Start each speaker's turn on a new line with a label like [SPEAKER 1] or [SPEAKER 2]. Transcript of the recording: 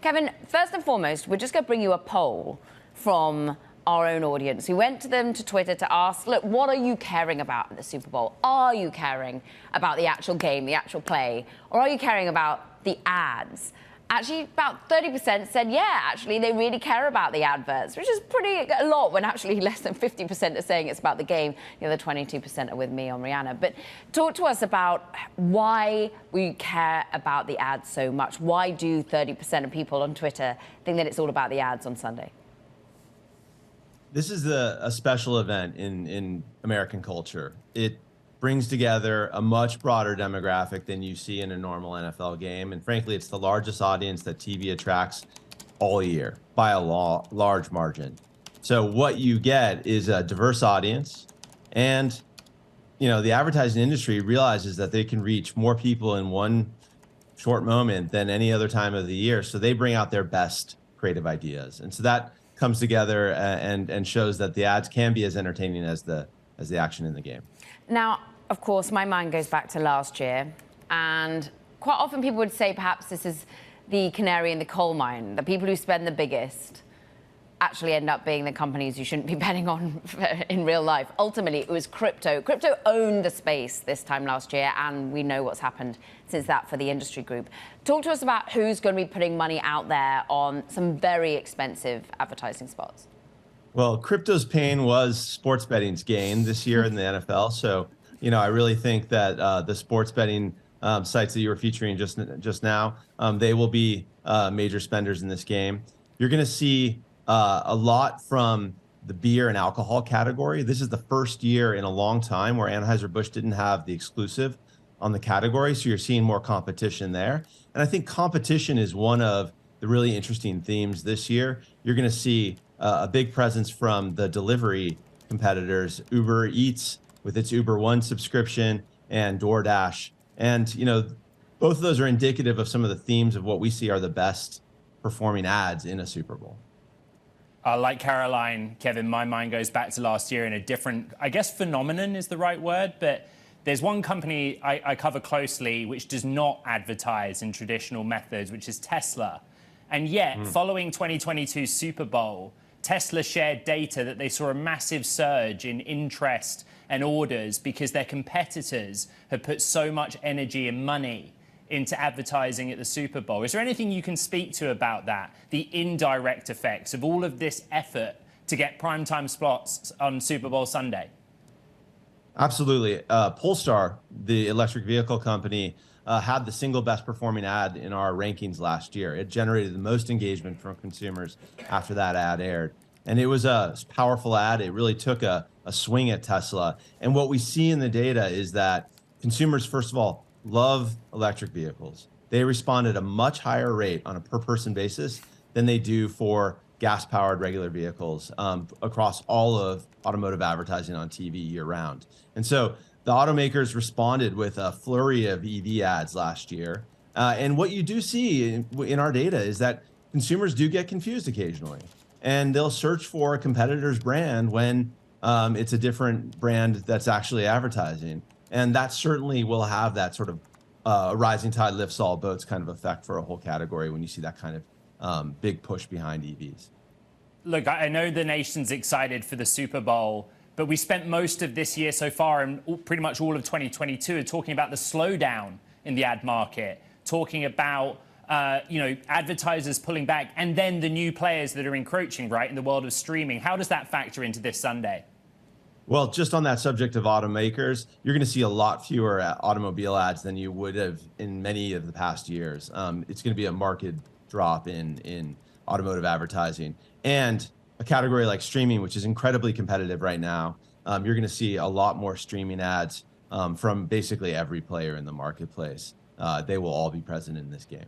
[SPEAKER 1] Kevin, first and foremost, we're just going to bring you a poll from our own audience. We went to them to Twitter to ask, look, what are you caring about at the Super Bowl? Are you caring about the actual game, the actual play, or are you caring about the ads? Actually, about 30% said, yeah, actually, they really care about the adverts, which is pretty a lot when actually less than 50% are saying it's about the game. The other 22% are with me on Rihanna. But talk to us about why we care about the ads so much. Why do 30% of people on Twitter think that it's all about the ads on Sunday?
[SPEAKER 2] This is a special event in American culture. It brings together a much broader demographic than you see in a normal NFL game. And frankly, it's the largest audience that TV attracts all year by a large margin. So what you get is a diverse audience. And, the advertising industry realizes that they can reach more people in one short moment than any other time of the year. So they bring out their best creative ideas. And so that comes together and shows that the ads can be as entertaining as the action in the game.
[SPEAKER 1] Now, of course, my mind goes back to last year, and quite often people would say perhaps this is the canary in the coal mine. The people who spend the biggest actually end up being the companies you shouldn't be betting on in real life. Ultimately, it was crypto. Crypto owned the space this time last year, and we know what's happened since that for the industry group. Talk to us about who's going to be putting money out there on some very expensive advertising spots.
[SPEAKER 2] Well, crypto's pain was sports betting's gain this year in the NFL. So, I really think that the sports betting sites that you were featuring just now, they will be major spenders in this game. You're going to see a lot from the beer and alcohol category. This is the first year in a long time where Anheuser-Busch didn't have the exclusive on the category. So you're seeing more competition there. And I think competition is one of the really interesting themes this year. You're going to see a big presence from the delivery competitors, Uber Eats with its Uber One subscription and DoorDash. And, both of those are indicative of some of the themes of what we see are the best performing ads in a Super Bowl.
[SPEAKER 3] Like Caroline, Kevin, my mind goes back to last year in a different, I guess phenomenon is the right word, but there's one company I cover closely which does not advertise in traditional methods, which is Tesla. And yet, following 2022 Super Bowl, Tesla shared data that they saw a massive surge in interest and orders because their competitors had put so much energy and money into advertising at the Super Bowl. Is there anything you can speak to about that, the indirect effects of all of this effort to get primetime spots on Super Bowl Sunday?
[SPEAKER 2] Absolutely. Polestar, the electric vehicle company, had the single best performing ad in our rankings last year. It generated the most engagement from consumers after that ad aired. And it was a powerful ad. It really took a swing at Tesla. And what we see in the data is that consumers, first of all, love electric vehicles. They respond at a much higher rate on a per person basis than they do for gas powered regular vehicles across all of automotive advertising on TV year round. And so the automakers responded with a flurry of EV ads last year. And what you do see in our data is that consumers do get confused occasionally, and they'll search for a competitor's brand when it's a different brand that's actually advertising. And that certainly will have that sort of rising tide lifts all boats kind of effect for a whole category when you see that kind of big push behind EVs.
[SPEAKER 3] Look, I know the nation's excited for the Super Bowl, but we spent most of this year so far and pretty much all of 2022 talking about the slowdown in the ad market, talking about advertisers pulling back, and then the new players that are encroaching, right, in the world of streaming. How does that factor into this Sunday?
[SPEAKER 2] Well, just on that subject of automakers, you're going to see a lot fewer automobile ads than you would have in many of the past years. It's going to be a marked drop in automotive advertising. And a category like streaming, which is incredibly competitive right now, you're going to see a lot more streaming ads from basically every player in the marketplace. They will all be present in this game.